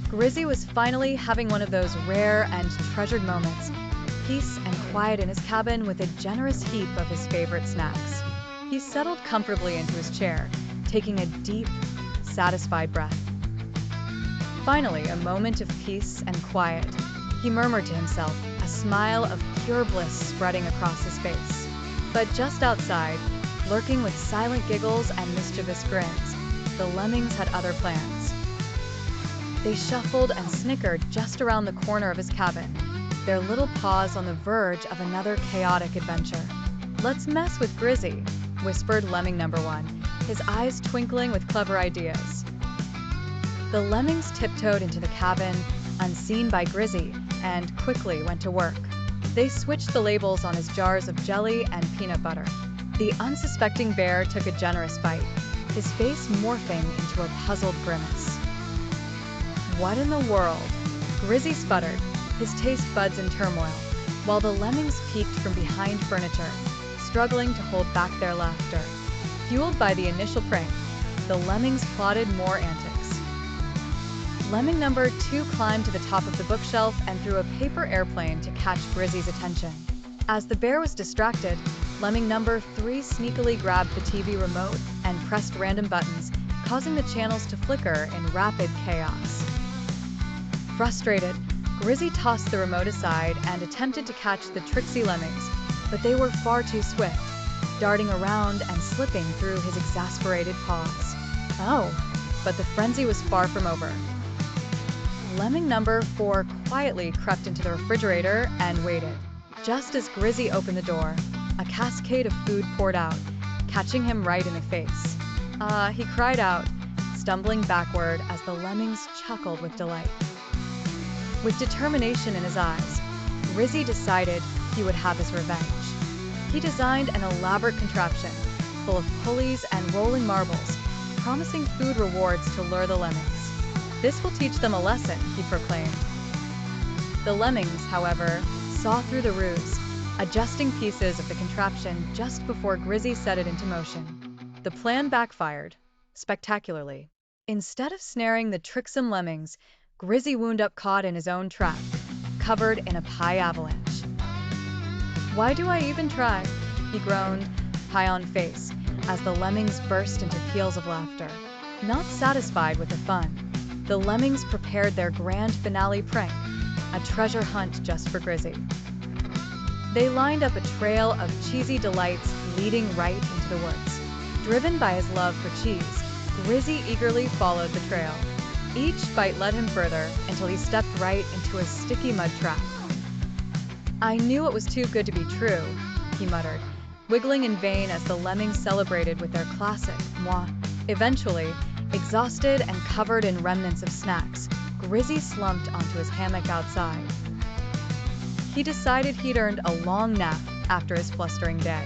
Grizzy was finally having one of those rare and treasured moments, peace and quiet in his cabin with a generous heap of his favorite snacks. He settled comfortably into his chair, taking a deep, satisfied breath. Finally, a moment of peace and quiet. He murmured to himself, a smile of pure bliss spreading across his face. But just outside, lurking with silent giggles and mischievous grins, the lemmings had other plans. They shuffled and snickered just around the corner of his cabin, their little paws on the verge of another chaotic adventure. "Let's mess with Grizzy," whispered Lemming number 1, his eyes twinkling with clever ideas. The lemmings tiptoed into the cabin, unseen by Grizzy, and quickly went to work. They switched the labels on his jars of jelly and peanut butter. The unsuspecting bear took a generous bite, his face morphing into a puzzled grimace. "What in the world?" Grizzy sputtered, his taste buds in turmoil, while the lemmings peeked from behind furniture, struggling to hold back their laughter. Fueled by the initial prank, the lemmings plotted more antics. Lemming number 2 climbed to the top of the bookshelf and threw a paper airplane to catch Grizzy's attention. As the bear was distracted, Lemming number 3 sneakily grabbed the TV remote and pressed random buttons, causing the channels to flicker in rapid chaos. Frustrated, Grizzy tossed the remote aside and attempted to catch the tricksy lemmings, but they were far too swift, darting around and slipping through his exasperated paws. Oh, but the frenzy was far from over. Lemming number 4 quietly crept into the refrigerator and waited. Just as Grizzy opened the door, a cascade of food poured out, catching him right in the face. He cried out, stumbling backward as the lemmings chuckled with delight. With determination in his eyes, Grizzy decided he would have his revenge. He designed an elaborate contraption, full of pulleys and rolling marbles, promising food rewards to lure the lemmings. "This will teach them a lesson," he proclaimed. The lemmings, however, saw through the ruse, adjusting pieces of the contraption just before Grizzy set it into motion. The plan backfired, spectacularly. Instead of snaring the tricksome lemmings, Grizzy wound up caught in his own trap, covered in a pie avalanche. "Why do I even try?" he groaned, pie on face, as the lemmings burst into peals of laughter. Not satisfied with the fun, the lemmings prepared their grand finale prank, a treasure hunt just for Grizzy. They lined up a trail of cheesy delights leading right into the woods. Driven by his love for cheese, Grizzy eagerly followed the trail. Each bite led him further until he stepped right into a sticky mud trap. "I knew it was too good to be true," he muttered, wiggling in vain as the lemmings celebrated with their classic "moi." Eventually, exhausted and covered in remnants of snacks, Grizzy slumped onto his hammock outside. He decided he'd earned a long nap after his blustering day.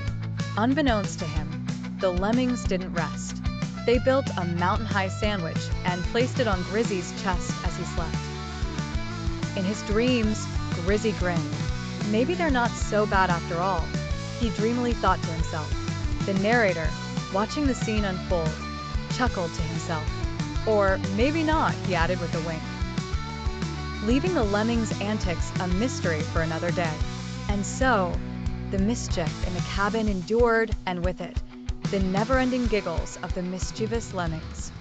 Unbeknownst to him, the lemmings didn't rest. They built a mountain-high sandwich and placed it on Grizzy's chest as he slept. In his dreams, Grizzy grinned. "Maybe they're not so bad after all," he dreamily thought to himself. The narrator, watching the scene unfold, chuckled to himself. "Or maybe not," he added with a wink. Leaving the lemmings' antics a mystery for another day. And so, the mischief in the cabin endured, and with it, the never-ending giggles of the mischievous lemmings.